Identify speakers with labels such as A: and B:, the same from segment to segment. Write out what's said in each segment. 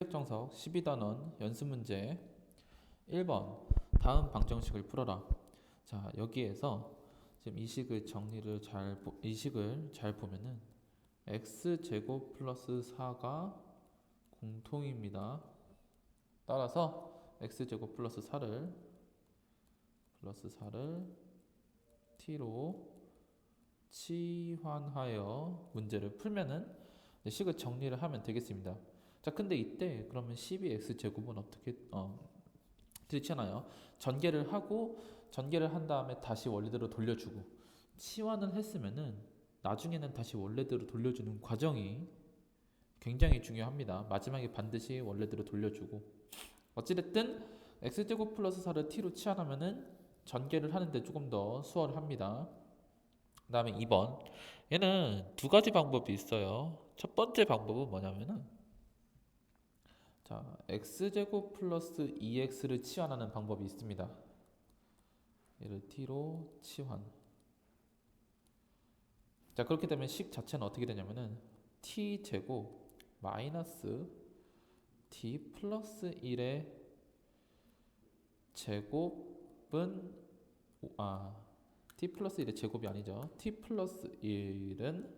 A: 정석 12단원 연습 문제 1번 다음 방정식을 풀어라. 자, 여기에서 지금 이식을 잘 보면은 x제곱 플러스 4가 공통입니다. 따라서 x제곱 플러스 4를 t로 치환하여 문제를 풀면은 식을 정리를 하면 되겠습니다. 자, 근데 이때 그러면 12x제곱은 어떻게 치환하여 전개를 한 다음에 다시 원래대로 돌려주고 치환을 했으면은 나중에는 다시 원래대로 돌려주는 과정이 굉장히 중요합니다. 마지막에 반드시 원래대로 돌려주고, 어찌됐든 x제곱 플러스 4를 t로 치환하면은 전개를 하는데 조금 더 수월합니다. 그 다음에 2번, 얘는 두 가지 방법이 있어요. 첫 번째 방법은 뭐냐면은, 자, x제곱 플러스 2x를 치환하는 방법이 있습니다. 얘를 t로 치환. 자, 그렇게 되면 식 자체는 어떻게 되냐면은 t제곱 마이너스 t 플러스 1의 제곱은 t 플러스 1의 제곱이 아니죠. t 플러스 1은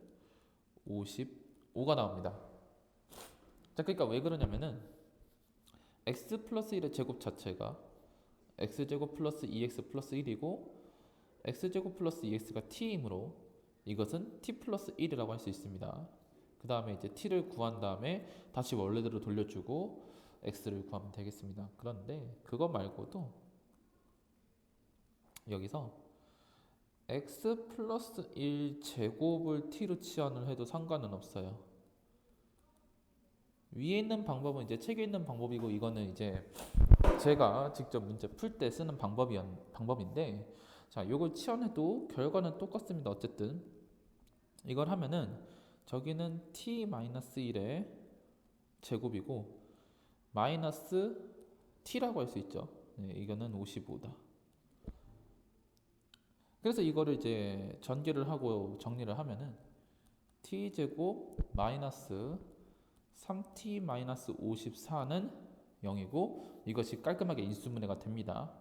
A: 55가 나옵니다. 자, 그러니까 왜 그러냐면은 x 플러스 1의 제곱 자체가 x제곱 플러스 2x 플러스 1이고 x제곱 플러스 2x가 t이므로 이것은 t 플러스 1이라고 할 수 있습니다. 그 다음에 이제 t를 구한 다음에 다시 원래대로 돌려주고 x를 구하면 되겠습니다. 그런데 그거 말고도 여기서 x 플러스 1 제곱을 t로 치환을 해도 상관은 없어요. 위에 있는 방법은 이제 책에 있는 방법이고, 이거는 이제 제가 직접 문제 풀 때 쓰는 방법인데, 자, 이걸 치환해도 결과는 똑같습니다. 어쨌든 이걸 하면은 저기는 t-1의 제곱이고 마이너스 t라고 할 수 있죠. 네, 이거는 55다. 그래서 이거를 이제 전개를 하고 정리를 하면은 t제곱 마이너스 3t 마이너스 54는 0이고 이것이 깔끔하게 인수분해가 됩니다.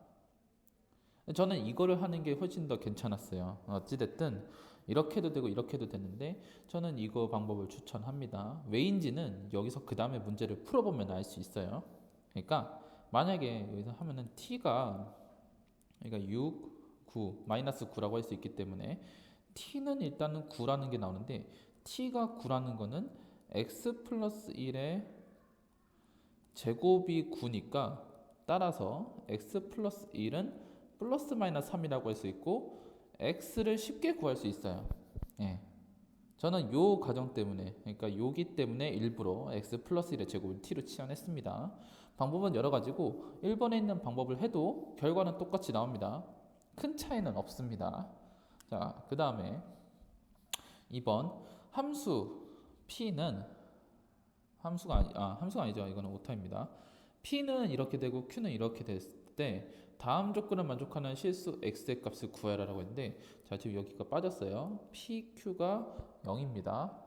A: 저는 이거를 하는 게 훨씬 더 괜찮았어요. 어찌됐든 이렇게 해도 되고 이렇게 해도 되는데 저는 이거 방법을 추천합니다. 왜인지는 여기서 그 다음에 문제를 풀어보면 알 수 있어요. 그러니까 만약에 여기서 하면은 t가 그러니까 6, 9, 마이너스 9라고 할 수 있기 때문에 t는 일단은 9라는 게 나오는데, t가 9라는 거는 x 플러스 1의 제곱이 9니까 따라서 x 플러스 1은 플러스 마이너스 3이라고 할 수 있고 x를 쉽게 구할 수 있어요. 예. 저는 요 과정 때문에, 그러니까 요기 때문에 일부러 x 플러스 1의 제곱을 t로 치환했습니다. 방법은 여러 가지고 1번에 있는 방법을 해도 결과는 똑같이 나옵니다. 큰 차이는 없습니다. 자, 그 다음에 2번 함수 p는 함수가 아니죠. 이거는 오타입니다. p는 이렇게 되고 q는 이렇게 됐을 때 다음 조건을 만족하는 실수 x의 값을 구하라라고 했는데, 자, 지금 여기가 빠졌어요. pq가 0입니다.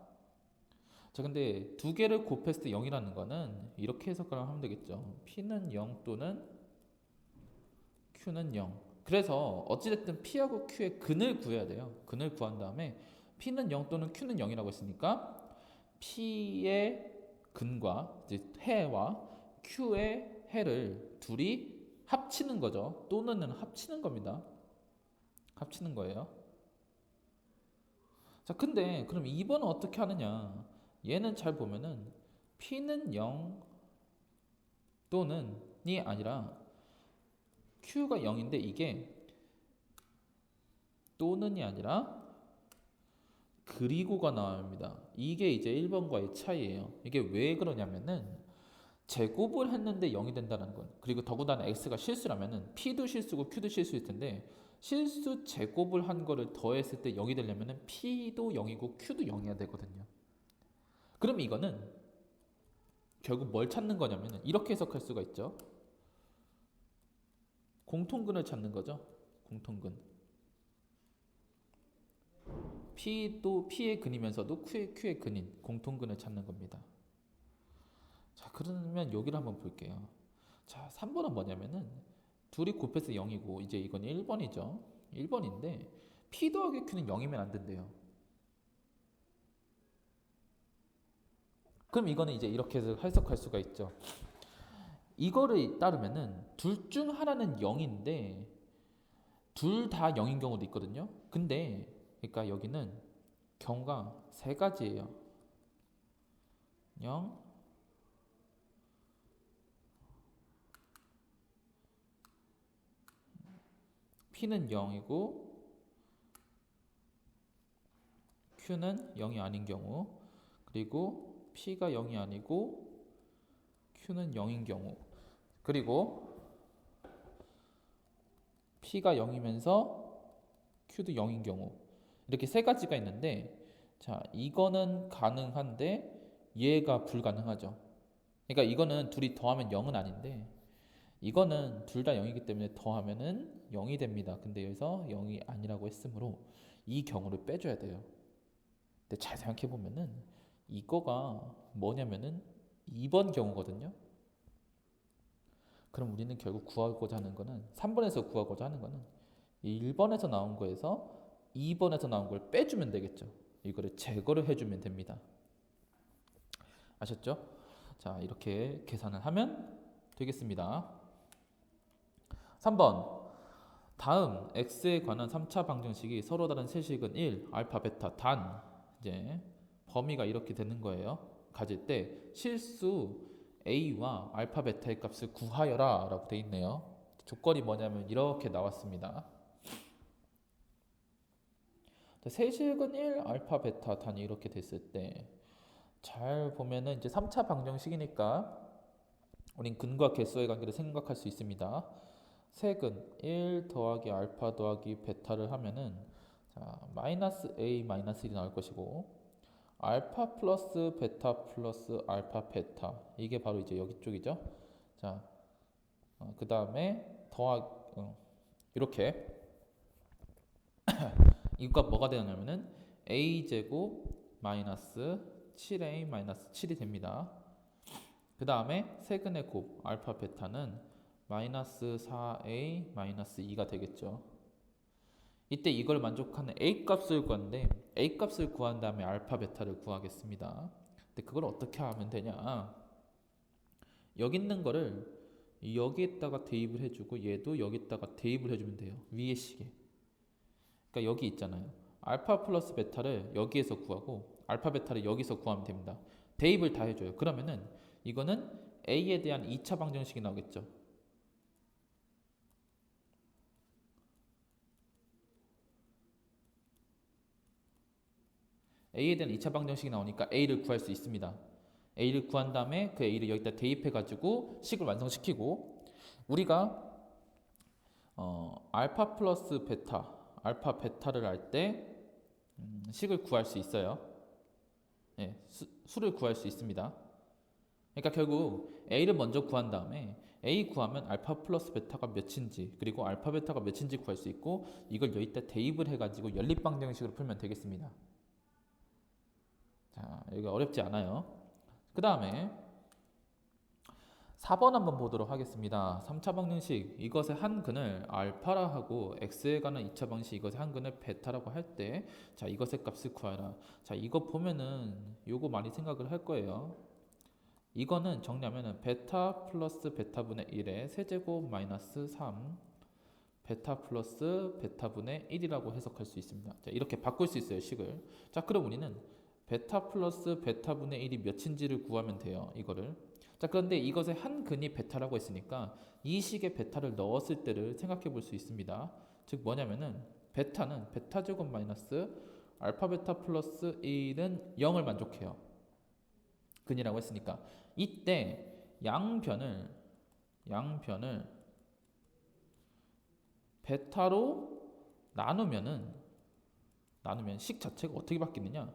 A: 자, 근데 두 개를 곱했을 때 0이라는 거는 이렇게 해석을 하면 되겠죠. p는 0 또는 q는 0. 그래서 어찌됐든 p하고 q의 근을 구해야 돼요. 근을 구한 다음에 p는 0 또는 q는 0이라고 했으니까 p의 근과 이제 해와 q의 해를 둘이 합치는 거죠. 또는 합치는 겁니다. 합치는 거예요. 자, 근데 그럼 2번은 어떻게 하느냐? 얘는 잘 보면은 p는 0 또는이 아니라 q가 0인데 이게 또는이 아니라 그리고가 나옵니다. 이게 이제 1번과의 차이예요. 이게 왜 그러냐면은 제곱을 했는데 0이 된다는 건, 그리고 더군다나 x가 실수라면은 p도 실수고 q도 실수일 텐데 실수 제곱을 한 거를 더했을 때 0이 되려면은 p도 0이고 q도 0이어야 되거든요. 그럼 이거는 결국 뭘 찾는 거냐면은 이렇게 해석할 수가 있죠. 공통근을 찾는 거죠. 공통근. p도 p의 근이면서도 q의 근인 공통근을 찾는 겁니다. 자, 그러면 여기를 한번 볼게요. 자, 3번은 뭐냐면은 둘이 곱해서 0이고 이제 이건 1번이죠. 1번인데 P 더하기 Q는 0이면 안 된대요. 그럼 이거는 이제 이렇게 해서 해석할 수가 있죠. 이거를 따르면은 둘 중 하나는 0인데 둘 다 0인 경우도 있거든요. 근데 그러니까 여기는 경우가 세 가지예요. 0, P는 0이고 Q는 0이 아닌 경우, 그리고 P가 0이 아니고 Q는 0인 경우, 그리고 P가 0이면서 Q도 0인 경우, 이렇게 세 가지가 있는데, 자, 이거는 가능한데 얘가 불가능하죠. 그러니까 이거는 둘이 더하면 0은 아닌데 이거는 둘 다 0이기 때문에 더하면은 0이 됩니다. 근데 여기서 0이 아니라고 했으므로 이 경우를 빼줘야 돼요. 근데 잘 생각해 보면은 이거가 뭐냐면은 2번 경우거든요. 그럼 우리는 결국 구하고자 하는 거는 3번에서 구하고자 하는 거는 1번에서 나온 거에서 2번에서 나온 걸 빼주면 되겠죠. 이거를 제거를 해주면 됩니다. 아셨죠? 자, 이렇게 계산을 하면 되겠습니다. 3번. 다음 x에 관한 3차 방정식이 서로 다른 세식은 1, 알파, 베타, 단 이제 범위가 이렇게 되는 거예요. 가질 때 실수 a와 알파, 베타의 값을 구하여라 라고 돼 있네요. 조건이 뭐냐면 이렇게 나왔습니다. 세식은 1, 알파, 베타, 단이 이렇게 됐을 때 잘 보면은 이제 3차 방정식이니까 우린 근과 개수의 관계를 생각할 수 있습니다. 색은 1 더하기 알파 더하기 베타를 하면은 자, 마이너스 A 마이너스 1이 나올 것이고 알파 플러스 베타 플러스 알파 베타 이게 바로 이제 여기 쪽이죠. 자, 그 다음에 이렇게 이거 뭐가 되냐면은 A 제곱 마이너스 7A 마이너스 7이 됩니다. 그 다음에 세근의 곱 알파 베타는 마이너스 4a 마이너스 2가 되겠죠. 이때 이걸 만족하는 a 값을 구하는데 a 값을 구한 다음에 알파 베타를 구하겠습니다. 근데 그걸 어떻게 하면 되냐? 여기 있는 거를 여기에다가 대입을 해주고 얘도 여기다가 대입을 해주면 돼요. 위에 식에. 그러니까 여기 있잖아요. 알파 플러스 베타를 여기에서 구하고 알파 베타를 여기서 구하면 됩니다. 대입을 다 해줘요. 그러면은 이거는 a에 대한 2차 방정식이 나오겠죠. a에 대한 2차 방정식이 나오니까 a를 구할 수 있습니다. a를 구한 다음에 그 a를 여기다 대입해가지고 식을 완성시키고 우리가 알파 플러스 베타, 알파 베타를 할 때 식을 구할 수 있어요. 네, 수를 구할 수 있습니다. 그러니까 결국 a를 먼저 구한 다음에 a 구하면 알파 플러스 베타가 몇인지 그리고 알파 베타가 몇인지 구할 수 있고 이걸 여기다 대입을 해가지고 연립방정식으로 풀면 되겠습니다. 자, 여기가 어렵지 않아요. 그 다음에 4번 한번 보도록 하겠습니다. 3차 방정식 이것의 한 근을 알파라 하고 x에 관한 2차 방정식 이것의 한 근을 베타라고 할 때 자, 이것의 값을 구하라. 자, 이거 보면은 요거 많이 생각을 할 거예요. 이거는 정리하면은 베타 플러스 베타분의 1의 세제곱 마이너스 3 베타 플러스 베타분의 1이라고 해석할 수 있습니다. 자, 이렇게 바꿀 수 있어요, 식을. 자, 그럼 우리는 베타 플러스 베타분의 1이 몇인지를 구하면 돼요, 이거를. 자, 그런데 이것의 한 근이 베타라고 했으니까 이 식에 베타를 넣었을 때를 생각해 볼 수 있습니다. 즉 뭐냐면은 베타는 베타 제곱 마이너스 알파 베타 플러스 1은 0을 만족해요. 근이라고 했으니까 이때 양변을 베타로 나누면 식 자체가 어떻게 바뀌느냐?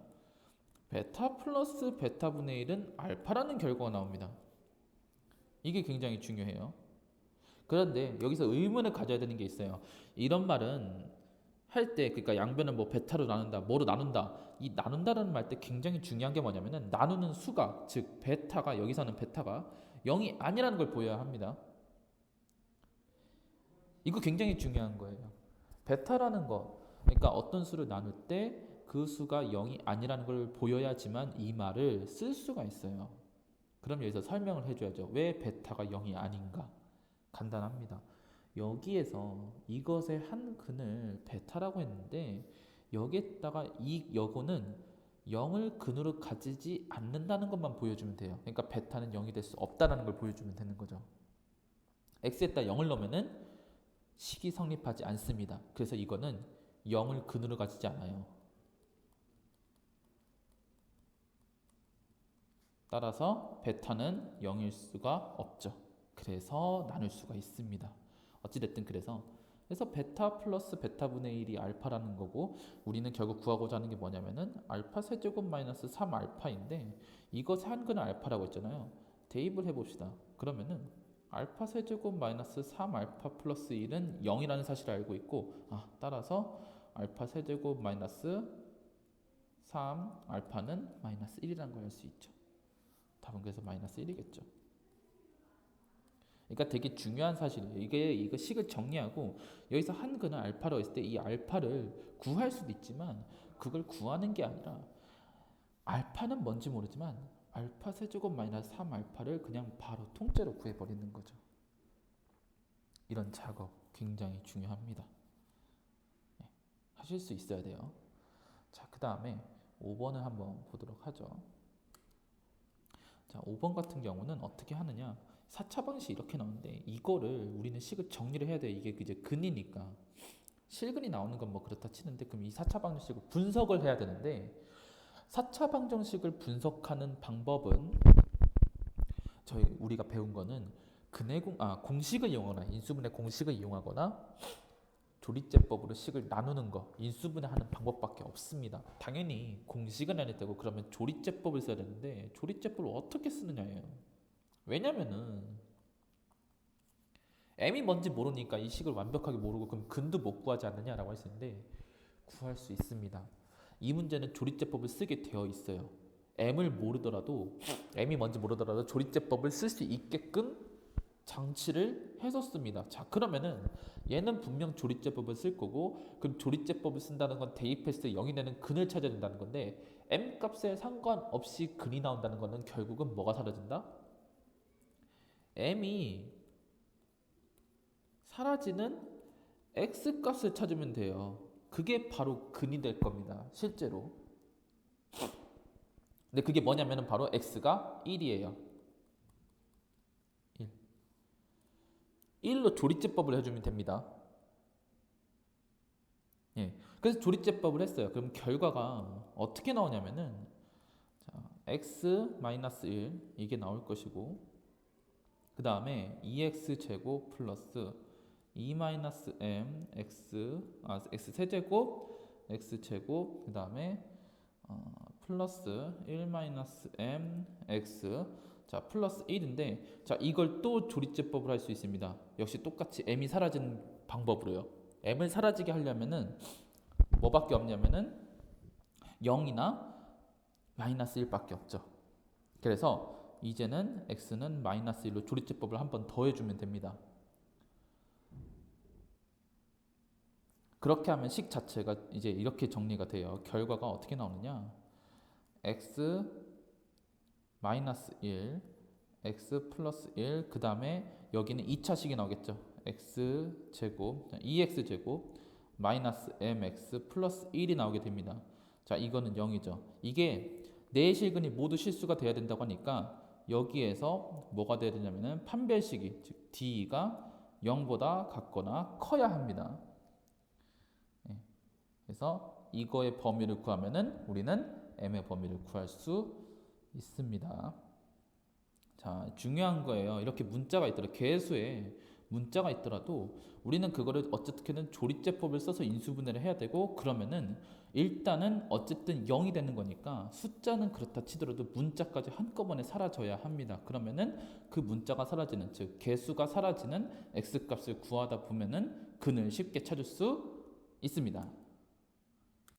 A: 베타 플러스 베타분의 1은 알파라는 결과가 나옵니다. 이게 굉장히 중요해요. 그런데 여기서 의문을 가져야 되는 게 있어요. 이런 말은 할 때, 그러니까 양변을 뭐 베타로 나눈다, 뭐로 나눈다. 이 나눈다라는 말 때 굉장히 중요한 게 뭐냐면은 나누는 수가, 즉 베타가, 여기서는 베타가 0이 아니라는 걸 보여야 합니다. 이거 굉장히 중요한 거예요. 베타라는 거, 그러니까 어떤 수를 나눌 때 그 수가 0이 아니라는 걸 보여야지만 이 말을 쓸 수가 있어요. 그럼 여기서 설명을 해줘야죠. 왜 베타가 0이 아닌가? 간단합니다. 여기에서 이것의 한 근을 베타라고 했는데 여기에다가 이 여고는 0을 근으로 가지지 않는다는 것만 보여주면 돼요. 그러니까 베타는 0이 될 수 없다는 걸 보여주면 되는 거죠. x에다 0을 넣으면은 식이 성립하지 않습니다. 그래서 이거는 0을 근으로 가지지 않아요. 따라서 베타는 0일 수가 없죠. 그래서 나눌 수가 있습니다. 어찌됐든 그래서 베타 플러스 베타분의 1이 알파라는 거고, 우리는 결국 구하고자 하는 게 뭐냐면은 알파 세제곱 마이너스 3알파인데 이것의 한근은 알파라고 했잖아요. 대입을 해봅시다. 그러면은 알파 세제곱 마이너스 3알파 플러스 1은 0이라는 사실을 알고 있고, 따라서 알파 세제곱 마이너스 3알파는 마이너스 1이라는 걸 알 수 있죠. 답은 그래서 마이너스 1이겠죠. 그러니까 되게 중요한 사실이에요. 이거 식을 정리하고 여기서 한근은 알파라고 했을 때 이 알파를 구할 수도 있지만 그걸 구하는 게 아니라 알파는 뭔지 모르지만 알파 세제곱 마이너스 3알파를 그냥 바로 통째로 구해버리는 거죠. 이런 작업 굉장히 중요합니다. 네, 하실 수 있어야 돼요. 자, 그 다음에 5번을 한번 보도록 하죠. 자, 5번 같은 경우는 어떻게 하느냐, 4차 방식이 이렇게 나오는데 이거를 우리는 식을 정리를 해야 돼. 이게 이제 근이니까 실근이 나오는 건 뭐 그렇다 치는데, 그럼 이 4차 방정식을 분석을 해야 되는데 4차 방정식을 분석하는 방법은 우리가 배운 거는 공식을 이용하거나 인수분해 공식을 이용하거나 조리제법으로 식을 나누는 거, 인수분해하는 방법밖에 없습니다. 당연히 공식은 안 했다고 그러면 조리제법을 써야 되는데 조리제법을 어떻게 쓰느냐예요. 왜냐면은 m이 뭔지 모르니까 이 식을 완벽하게 모르고 그럼 근도 못 구하지 않느냐라고 했었는데 구할 수 있습니다. 이 문제는 조리제법을 쓰게 되어 있어요. m이 뭔지 모르더라도 조리제법을 쓸 수 있게끔 장치를 해뒀습니다. 자, 그러면은 얘는 분명 조리제법을 쓸 거고, 그럼 조리제법을 쓴다는 건 대입했을 때 0이 되는 근을 찾아야 된다는 건데 m 값에 상관없이 근이 나온다는 거는 결국은 뭐가 사라진다? m이 사라지는 x 값을 찾으면 돼요. 그게 바로 근이 될 겁니다. 실제로. 근데 그게 뭐냐면은 바로 x가 1이에요. 1로 조리제법을 해주면 됩니다. 예. 그래서 조리제법을 했어요. 그럼 결과가 어떻게 나오냐면은 x-1 이게 나올 것이고, 그 다음에 2x 제곱 플러스 2-m x 세제곱 x 제곱, 그 다음에 플러스 1-m x, 자 플러스 1인데, 자 이걸 또 조리제법을 할 수 있습니다. 역시 똑같이 m이 사라지는 방법으로요. m을 사라지게 하려면은 뭐밖에 없냐면은 0이나 마이너스 1밖에 없죠. 그래서 이제는 x는 마이너스 1로 조리제법을 한 번 더 해주면 됩니다. 그렇게 하면 식 자체가 이제 이렇게 정리가 돼요. 결과가 어떻게 나오느냐, x 마이너스 1, x 플러스 1, 그 다음에 여기는 2차식이 나오겠죠. x 제곱, 2x 제곱 마이너스 mx 플러스 1이 나오게 됩니다. 자, 이거는 0이죠. 이게 네 실근이 모두 실수가 돼야 된다고 하니까 여기에서 뭐가 돼야 되냐면은 판별식이, 즉 d가 0보다 같거나 커야 합니다. 네. 그래서 이거의 범위를 구하면은 우리는 m의 범위를 구할 수 있습니다. 자, 중요한 거예요. 이렇게 문자가 있더라도, 계수에 문자가 있더라도 우리는 그거를 어쨌든 조리제법을 써서 인수분해를 해야 되고, 그러면은 일단은 어쨌든 0이 되는 거니까 숫자는 그렇다 치더라도 문자까지 한꺼번에 사라져야 합니다. 그러면은 그 문자가 사라지는, 즉 개수가 사라지는 x값을 구하다 보면은 근을 쉽게 찾을 수 있습니다.